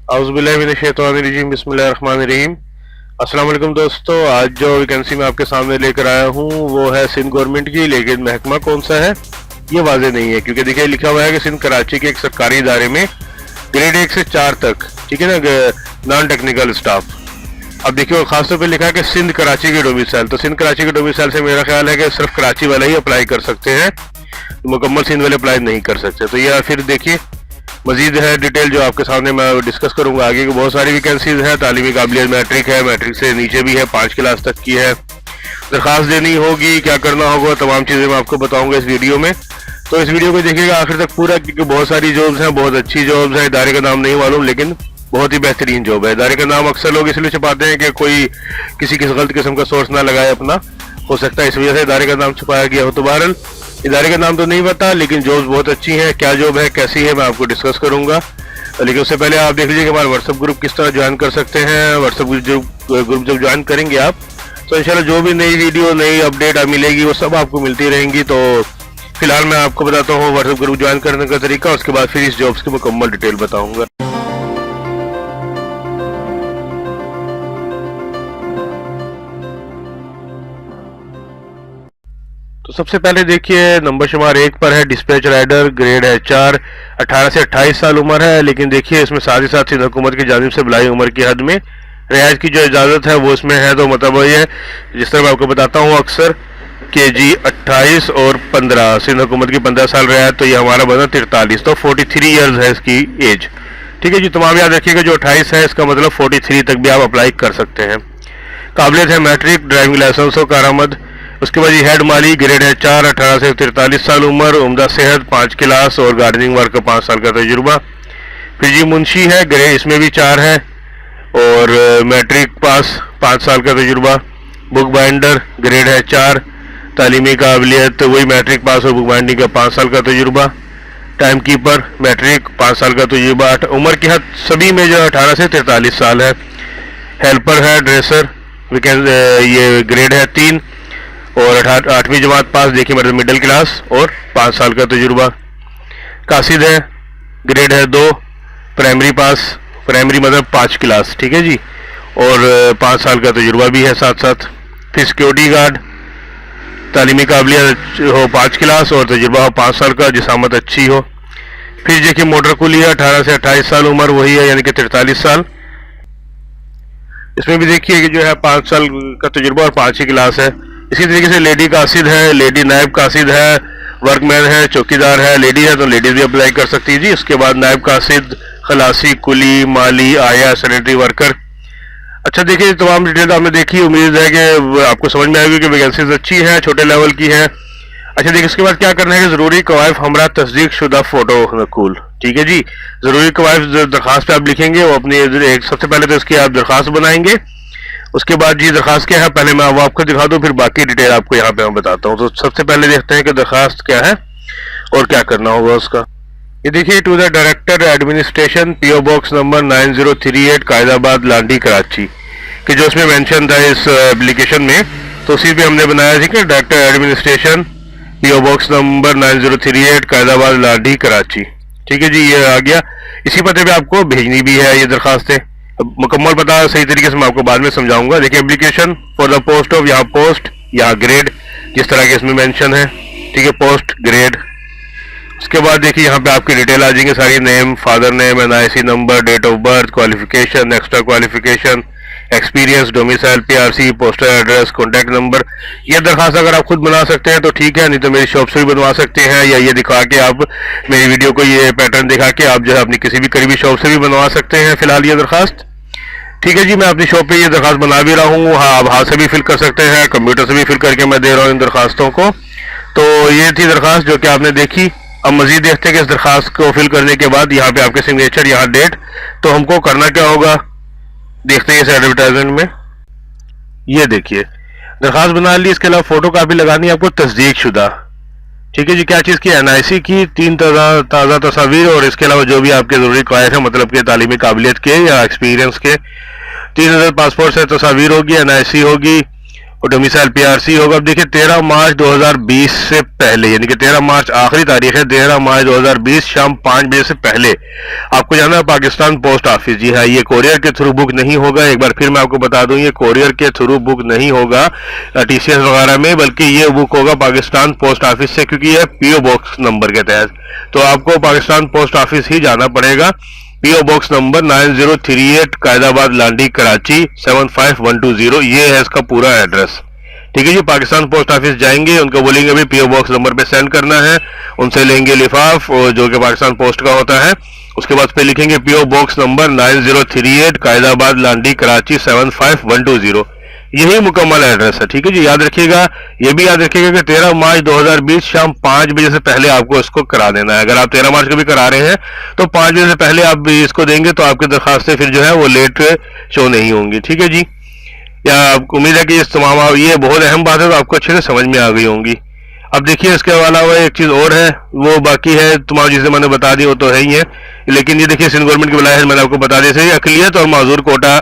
औज़ुबिल्लाहिमिनश्शैतानिर्रजीम बिस्मिल्लाहिर्रहमानिर्रहीम। अस्सलाम वालेकुम दोस्तों, आज जो वैकेंसी मैं आपके सामने लेकर आया हूँ वो है सिंध गवर्नमेंट की, लेकिन महकमा कौन सा है ये वाज़ेह नहीं है, क्योंकि देखिए लिखा हुआ है कि सिंध कराची के एक सरकारी इदारे में ग्रेड 1 से 4 तक, ठीक है ना, नॉन टेक्निकल स्टाफ। अब देखिए और खासतौर पर लिखा है कि सिंध कराची के डोमिसाइल, तो सिंध कराची के डोमिसाइल से मेरा ख्याल है कि सिर्फ कराची वाले ही अप्लाई कर सकते हैं, मुकम्मल सिंध वाले अप्लाई नहीं कर सकते। तो यह फिर देखिए मजीद है डिटेल जो आपके सामने मैं डिस्कस करूंगा आगे, की बहुत सारी वैकेंसीज हैं। तालीमी काबिलियत मैट्रिक है, मैट्रिक से नीचे भी है, 5 क्लास तक की है। दरखास्त देनी होगी, क्या करना होगा, तमाम चीज़ें मैं आपको बताऊंगा इस वीडियो में। तो इस वीडियो को देखिएगा आखिर तक पूरा, क्योंकि बहुत सारी जॉब्स हैं, बहुत अच्छी जॉब्स हैं। इदारे का नाम नहीं मालूम लेकिन बहुत ही बेहतरीन जॉब है। इदारे का नाम अक्सर लोग इसलिए छुपाते हैं कि कोई किसी गलत किस्म का सोर्स ना लगाए अपना, हो सकता है इस वजह से इदारे का नाम छुपाया गया हो। तो बहरहाल इदारे का नाम तो नहीं पता, लेकिन जॉब्स बहुत अच्छी हैं। क्या जॉब है, कैसी है, मैं आपको डिस्कस करूंगा। लेकिन उससे पहले आप देख लीजिए कि हमारा व्हाट्सएप ग्रुप किस तरह ज्वाइन कर सकते हैं। व्हाट्सएप ग्रुप जब ज्वाइन करेंगे आप, तो इंशाल्लाह जो भी नई वीडियो नई अपडेट मिलेगी वो सब आपको मिलती रहेंगी। तो फिलहाल मैं आपको बताता हूँ व्हाट्सएप ग्रुप ज्वाइन करने का तरीका, उसके बाद फिर इस जॉब्स की मुकम्मल डिटेल बताऊंगा। तो सबसे पहले देखिए नंबर शुमार 1 पर है डिस्पैच राइडर, ग्रेड है 4, 18 से 28 साल उम्र है। लेकिन देखिए इसमें साथ ही साथ सिंध हुकूमत की जानिब से बुलाई उम्र की हद में रियायत की जो इजाज़त है वो इसमें है। तो मतलब ये है, जिस तरह मैं आपको बताता हूँ अक्सर के जी 28 और 15, सिंध हुकूमत की 15 साल रियायत, तो ये हमारा बना 43, तो 43 ईयर्स है इसकी एज। ठीक है जी, तमाम याद रखिएगा, जो 28 है इसका मतलब 43 तक भी आप अप्लाई कर सकते हैं। काबिलियत है मैट्रिक, ड्राइविंग लाइसेंस हो कारामद। उसके बाद ये हेड माली, ग्रेड है 4, 18 से 43 साल उम्र, उम्दा सेहत, 5 क्लास और गार्डनिंग वर्क का 5 साल का तजुर्बा। फिर जी मुंशी है, ग्रेड इसमें भी 4 है और मैट्रिक पास, 5 साल का तजुर्बा। बुक बाइंडर, ग्रेड है 4, तालीमी काबिलियत वही मैट्रिक पास और बुक बाइंडिंग का 5 साल का तजुर्बा। टाइम कीपर, मैट्रिक, 5 साल का तजुर्बा। उम्र की हद सभी में जो 18 से 43 साल है। हेल्पर है, ड्रेसर, ये ग्रेड है 3 और 8वीं जमात पास, देखिए मतलब मिडिल क्लास और 5 साल का तजुर्बा। कासिद है, ग्रेड है 2, प्राइमरी पास, प्राइमरी मतलब 5 क्लास, ठीक है जी, और 5 साल का तजुर्बा भी है साथ साथ। फिर सिक्योरिटी गार्ड, तालीमी काबिलियत हो 5 क्लास और तजुर्बा हो 5 साल का, जिसामत अच्छी हो। फिर देखिए मोटर कुली है, 18 से 28 साल उम्र वही है, यानी कि 43 साल। इसमें भी देखिए कि जो है 5 साल का तजुर्बा और 5 ही क्लास है। इसी तरीके से लेडी कासिद है, लेडी नायब कासिद है, वर्कमैन है, चौकीदार है, लेडी है तो लेडीज भी अप्लाई कर सकती है जी। उसके बाद नायब कासिद, खलासी, कुली, माली, आया, सैनिटरी वर्कर। अच्छा देखिए तमाम डिटेल आपने देखी, उम्मीद है कि आपको समझ में आएगी कि वैकेंसीज अच्छी है, छोटे लेवल की है। अच्छा देखिए इसके बाद क्या करना है कि जरूरी कवायफ हमरा तस्दीक शुदा फोटो नकूल, ठीक है जी। जरूरी कवायफ दरखास्त पे आप लिखेंगे, वो अपनी एक सबसे पहले तो इसकी आप दरखास्त बनाएंगे। उसके बाद जी दरखास्त क्या है, पहले मैं वो आपको दिखा दूं, फिर बाकी डिटेल आपको यहाँ पे मैं बताता हूँ। तो सबसे पहले देखते हैं कि दरखास्त क्या है और क्या करना होगा उसका। ये देखिए, to the director administration, PO box number 9038, Quaidabad, Landhi, Karachi, कि जो इसमें मेंशन था इस एप्लीकेशन में, तो उसी पे हमने बनाया थी कि director administration, PO box number 9038, Quaidabad, Landhi, Karachi. ठीक है जी, ये आ गया। इसी पते पे आपको भेजनी भी है ये दरखास्तें। मुकम्मल पता सही तरीके से मैं आपको बाद में समझाऊंगा। देखिए application for the post of, यहाँ पोस्ट, यहाँ ग्रेड, जिस तरह के इसमें मेंशन है, ठीक है, पोस्ट ग्रेड। उसके बाद देखिए यहाँ पे आपकी डिटेल आ जाएंगे सारी, name, father name, NIC number, date of birth, qualification, extra qualification, experience, domicile, PRC, postal address, contact number. ये दरखास्त अगर आप खुद बना सकते हैं तो ठीक है, नहीं तो मेरी शॉप से भी बनवा सकते हैं, या ये दिखा के आप मेरी वीडियो को ये पैटर्न दिखा के आप जो है अपनी किसी भी करीबी शॉप से भी बनवा सकते हैं फिलहाल ये दरखास्त। ठीक है जी, मैं अपनी शॉप पे ये दरखास्त बना भी रहा हूँ। हाँ, आप हाथ से भी फिल कर सकते हैं, कंप्यूटर से भी फिल करके मैं दे रहा हूँ इन दरखास्तों को। तो ये थी दरखास्त जो कि आपने देखी। अब मजीद देखते हैं कि इस दरखास्त को फिल करने के बाद यहाँ पे आपके सिग्नेचर, यहाँ डेट, तो हमको करना क्या होगा देखते हैं इस एडवर्टाइजमेंट में। ये देखिए दरखास्त बना ली, इसके अलावा फोटो कापी लगानी है आपको तस्दीक शुदा। ठीक है जी, क्या चीज़ की, एनआईसी की 3 ताज़ा तस्वीर, और इसके अलावा जो भी आपके जरूरी कवायद है, मतलब कि तालीमी काबिलियत के या एक्सपीरियंस के, 3 पासपोर्ट से तस्वीर होगी, एनआईसी होगी, और डोमिसाइल पीआरसी होगा। अब देखिए 13 मार्च 2020 से पहले, यानी कि 13 मार्च आखिरी तारीख है, 13 मार्च 2020 शाम 5 बजे से पहले आपको जाना है पाकिस्तान पोस्ट ऑफिस। जी हाँ, ये कोरियर के थ्रू बुक नहीं होगा, एक बार फिर मैं आपको बता दूं, ये कोरियर के थ्रू बुक नहीं होगा टीसीएस वगैरह में, बल्कि ये बुक होगा पाकिस्तान पोस्ट ऑफिस से, क्योंकि ये पीओ बॉक्स नंबर के तहत। तो आपको पाकिस्तान पोस्ट ऑफिस ही जाना पड़ेगा। PO box number 9038 Quaidabad Landhi Karachi 75120, ये है इसका पूरा एड्रेस। ठीक है जी, पाकिस्तान पोस्ट ऑफिस जाएंगे, उनको बोलेंगे अभी पीओ बॉक्स नंबर पे सेंड करना है, उनसे लेंगे लिफाफ जो कि पाकिस्तान पोस्ट का होता है। उसके बाद पे लिखेंगे PO box number 9038 Quaidabad Landhi Karachi 75120, यही मुकम्मल एड्रेस है। ठीक है जी, याद रखिएगा, ये भी याद रखिएगा कि 13 मार्च 2020 शाम 5 बजे से पहले आपको इसको करा देना है। अगर आप 13 मार्च को भी करा रहे हैं तो 5 बजे से पहले आप इसको देंगे तो आपकी दरखास्तें फिर जो है वो लेट शो नहीं होंगी। ठीक है जी, या उम्मीद है कि इस तमाम ये बहुत अहम बात है तो आपको अच्छे से समझ में आ गई होंगी। अब देखिए इसके अलावा एक चीज और है, वो बाकी है, तमाम चीजें मैंने बता दी वो तो है ही है, लेकिन ये देखिए सिंध गवर्नमेंट की बलाय मैंने आपको बता दी, अकलियत और माजूर कोटा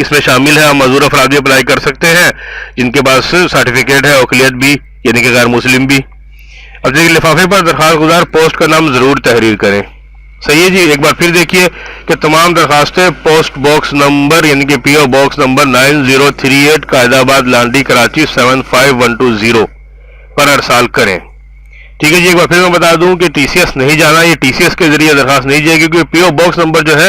इसमें शामिल है। माजूर अफराद भी अप्लाई कर सकते हैं जिनके पास सर्टिफिकेट है, अकलियत भी यानी कि गैर मुस्लिम भी। अब देखिए लिफाफे पर दरखास्त गुजार पोस्ट का नाम जरूर तहरीर करें। सही है जी, एक बार फिर देखिए कि तमाम दरखास्तें पोस्ट बॉक्स नंबर यानी कि PO box number 9038 Quaidabad Landhi Karachi 75120 पर अरसाल करें। ठीक है जी, एक बार फिर मैं बता दूं कि टीसीएस नहीं जाना, ये टीसीएस के जरिए दरखास्त नहीं जाएगी, क्योंकि पीओ बॉक्स नंबर जो है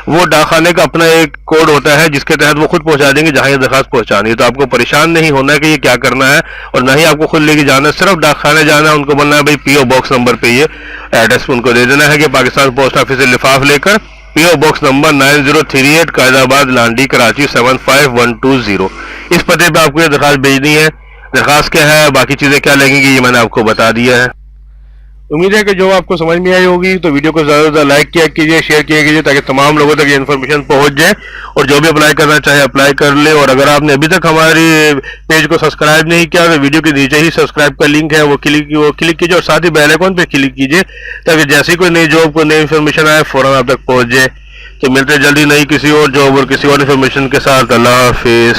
वो डाकखाने का अपना एक कोड होता है जिसके तहत वो खुद पहुंचा देंगे जहां ये दरखास्त पहुंचानी है। तो आपको परेशान नहीं होना है कि ये क्या करना है, और ना ही आपको खुद लेके जाना है, सिर्फ डाकखाने जाना है, उनको बोलना है भाई पीओ बॉक्स नंबर पे ये एड्रेस उनको दे देना है कि पाकिस्तान पोस्ट ऑफिस से लिफाफ लेकर PO box number 9038 Quaidabad Landhi Karachi 75120, इस पते पे आपको ये दरखास्त भेजनी है। दरखास्त क्या है, बाकी चीजें क्या लगेंगी, ये मैंने आपको बता दिया है। उम्मीद है कि जो आपको समझ में आई होगी, तो वीडियो को ज्यादा से ज्यादा लाइक किया कीजिए, शेयर किया कीजिए, ताकि तमाम लोगों तक ये इन्फॉर्मेशन पहुंच जाए, और जो भी अप्लाई करना चाहे अप्लाई कर ले। और अगर आपने अभी तक हमारी पेज को सब्सक्राइब नहीं किया तो वीडियो के नीचे ही सब्सक्राइब का लिंक है, वो क्लिक कीजिए, और साथ ही बेल आइकन पे क्लिक कीजिए, ताकि जैसे कोई नई जॉब को नई इन्फॉर्मेशन आए फौरन आप तक पहुंच जाए। तो मिलते हैं जल्दी नई किसी और जॉब और किसी और इन्फॉर्मेशन के साथ। अल्लाह हाफिज।